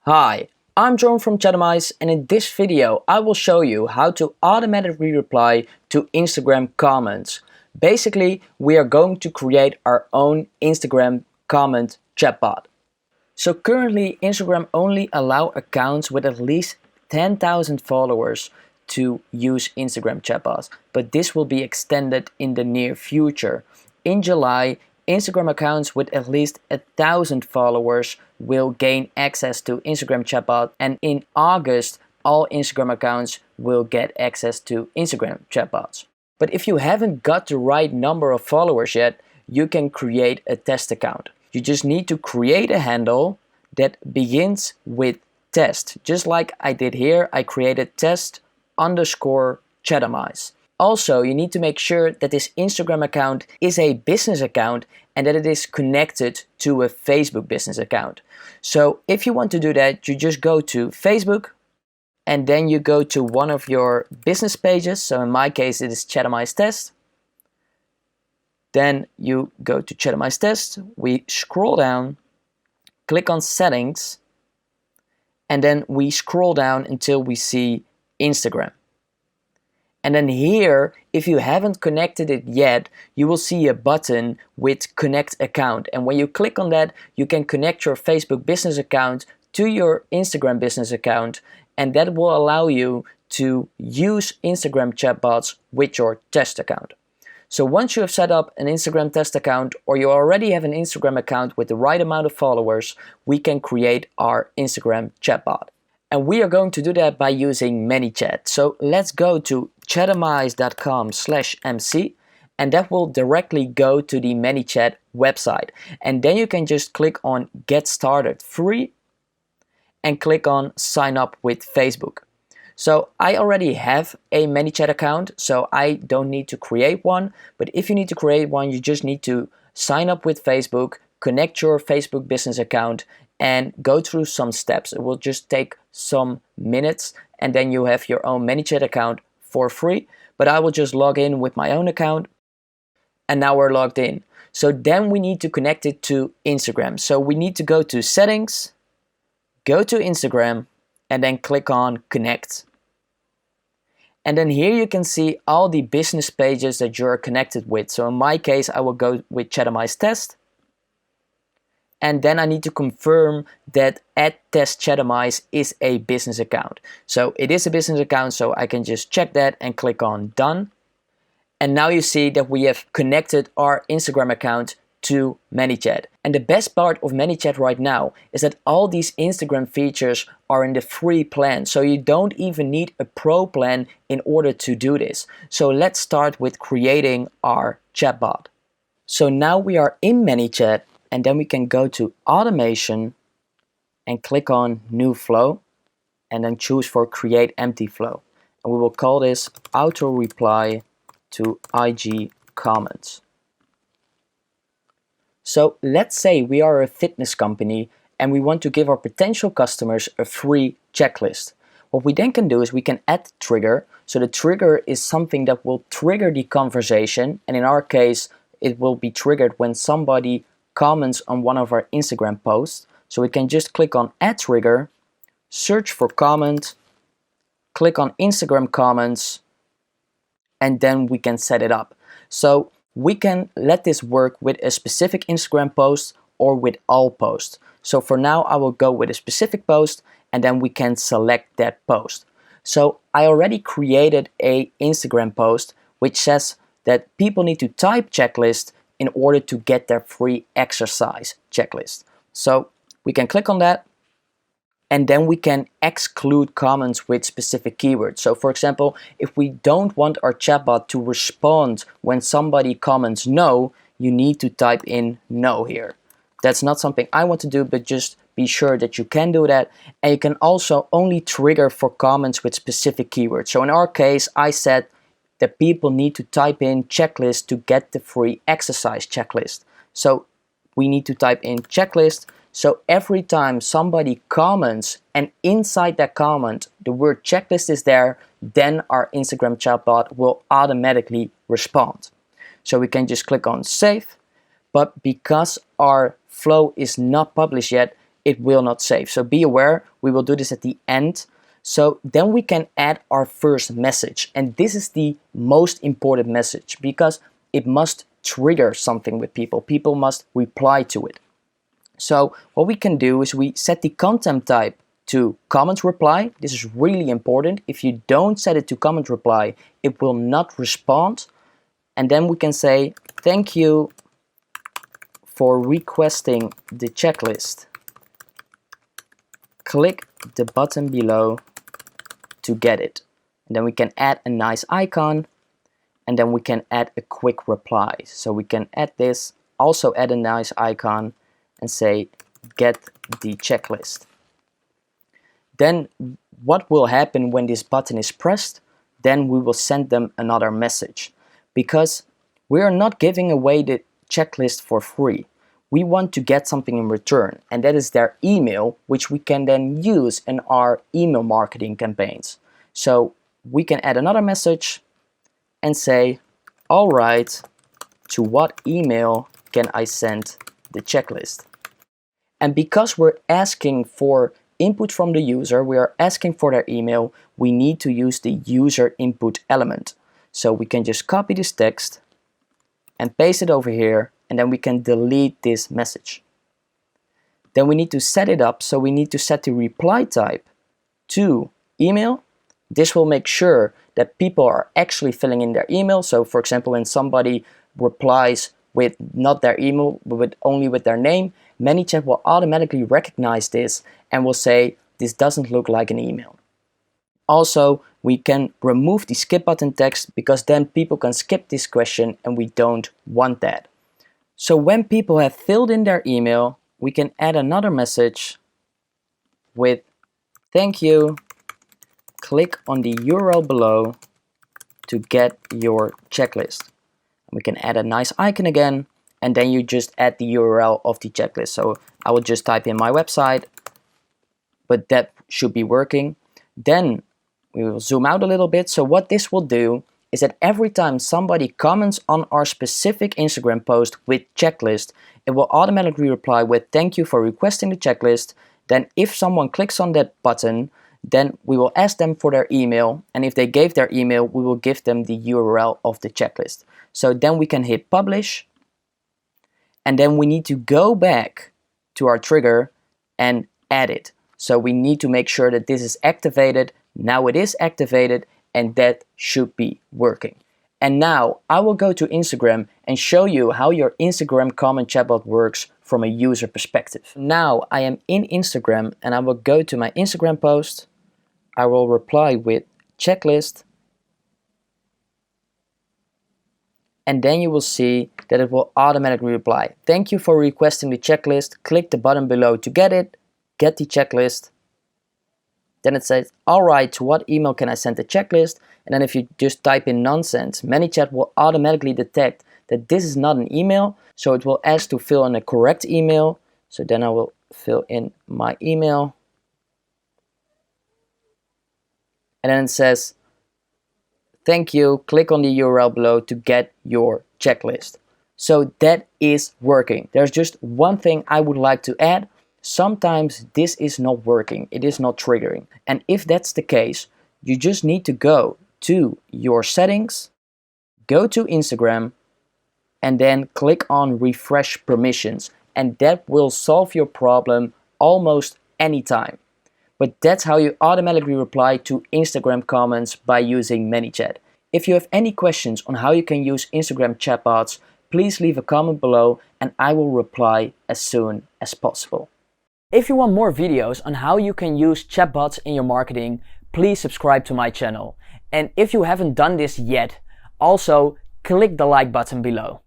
Hi, I'm John from Chatbots, and in this video I will show you how to automatically reply to Instagram comments. Basically, we are going to create our own Instagram comment chatbot. So currently Instagram only allow accounts with at least 10,000 followers to use Instagram chatbots, but this will be extended in the near future. In July, Instagram accounts with at least 1,000 followers will gain access to Instagram chatbot, and in August, all Instagram accounts will get access to Instagram chatbots. But if you haven't got the right number of followers yet, you can create a test account. You just need to create a handle that begins with test. Just like I did here, I created test_Chatbots. Also, you need to make sure that this Instagram account is a business account and that it is connected to a Facebook business account. So if you want to do that, you just go to Facebook and then you go to one of your business pages. So in my case, it is Chatbots Test. Then you go to Chatbots Test, we scroll down, click on Settings, and then we scroll down until we see Instagram. And then here, if you haven't connected it yet, you will see a button with Connect Account. And when you click on that, you can connect your Facebook business account to your Instagram business account, and that will allow you to use Instagram chatbots with your test account. So once you have set up an Instagram test account, or you already have an Instagram account with the right amount of followers, we can create our Instagram chatbot. And we are going to do that by using ManyChat. So let's go to chatbots.com/mc, and that will directly go to the ManyChat website. And then you can just click on Get Started Free and click on Sign Up with Facebook. So I already have a ManyChat account, so I don't need to create one. But if you need to create one, you just need to sign up with Facebook, connect your Facebook business account, and go through some steps. It will just take some minutes, and then you have your own ManyChat account for free. But I will just log in with my own account, and now we're logged in. So then we need to connect it to Instagram. So we need to go to Settings, go to Instagram, and then click on Connect. And then here you can see all the business pages that you're connected with. So in my case, I will go with Chatbots Test. And then I need to confirm that @test_Chatbots is a business account. So it is a business account, so I can just check that and click on Done. And now you see that we have connected our Instagram account to ManyChat. And the best part of ManyChat right now is that all these Instagram features are in the free plan. So you don't even need a pro plan in order to do this. So let's start with creating our chatbot. So now we are in ManyChat, and then we can go to Automation and click on New Flow, and then choose for Create Empty Flow. And we will call this Auto Reply to IG Comments. So let's say we are a fitness company and we want to give our potential customers a free checklist. What we then can do is we can add trigger. So the trigger is something that will trigger the conversation, and in our case it will be triggered when somebody comments on one of our Instagram posts. So we can just click on Add Trigger, search for comment, click on Instagram comments, and then we can set it up. So we can let this work with a specific Instagram post or with all posts. So for now I will go with a specific post, and then we can select that post. So I already created a Instagram post which says that people need to type checklist in order to get their free exercise checklist. So we can click on that, and then we can exclude comments with specific keywords. So for example, if we don't want our chatbot to respond when somebody comments no, you need to type in no here. That's not something I want to do, but just be sure that you can do that. And you can also only trigger for comments with specific keywords. So in our case, I said that people need to type in checklist to get the free exercise checklist. So we need to type in checklist. So every time somebody comments and inside that comment the word checklist is there, then our Instagram chatbot will automatically respond. So we can just click on save, but because our flow is not published yet, it will not save. So be aware, we will do this at the end. So then we can add our first message. And this is the most important message because it must trigger something with people. People must reply to it. So what we can do is we set the content type to comment reply. This is really important. If you don't set it to comment reply, it will not respond. And then we can say, thank you for requesting the checklist. Click the button below to get it. And then we can add a nice icon, and then we can add a quick reply. So we can add this, also add a nice icon and say, get the checklist. Then what will happen when this button is pressed? Then we will send them another message, because we are not giving away the checklist for free. We want to get something in return, and that is their email, which we can then use in our email marketing campaigns. So we can add another message and say, all right, to what email can I send the checklist? And because we're asking for input from the user, we are asking for their email, we need to use the user input element. So we can just copy this text and paste it over here, and then we can delete this message. Then we need to set it up, so we need to set the reply type to email. This will make sure that people are actually filling in their email. So for example, when somebody replies with not their email, but only with their name, ManyChat will automatically recognize this and will say, this doesn't look like an email. Also, we can remove the skip button text, because then people can skip this question and we don't want that. So when people have filled in their email, we can add another message with, thank you, click on the URL below to get your checklist. We can add a nice icon again, and then you just add the URL of the checklist. So I will just type in my website, but that should be working. Then we will zoom out a little bit. So what this will do is that every time somebody comments on our specific Instagram post with checklist, it will automatically reply with, thank you for requesting the checklist. Then if someone clicks on that button, then we will ask them for their email, and if they gave their email, we will give them the URL of the checklist. So then we can hit publish, and then we need to go back to our trigger and add it. So we need to make sure that this is activated. Now it is activated, and that should be working. And now I will go to Instagram and show you how your Instagram comment chatbot works from a user perspective. Now I am in Instagram, and I will go to my Instagram post. I will reply with checklist, and then you will see that it will automatically reply, thank you for requesting the checklist, click the button below to get it, get the checklist. Then it says, all right, to what email can I send the checklist? And then if you just type in nonsense, ManyChat will automatically detect that this is not an email, so it will ask to fill in a correct email. So then I will fill in my email. And then it says, thank you, click on the URL below to get your checklist. So that is working. There's just one thing I would like to add. Sometimes this is not working, it is not triggering. And if that's the case, you just need to go to your settings, go to Instagram, and then click on refresh permissions. And that will solve your problem almost anytime. But that's how you automatically reply to Instagram comments by using ManyChat. If you have any questions on how you can use Instagram chatbots, please leave a comment below and I will reply as soon as possible. If you want more videos on how you can use chatbots in your marketing, please subscribe to my channel. And if you haven't done this yet, also click the like button below.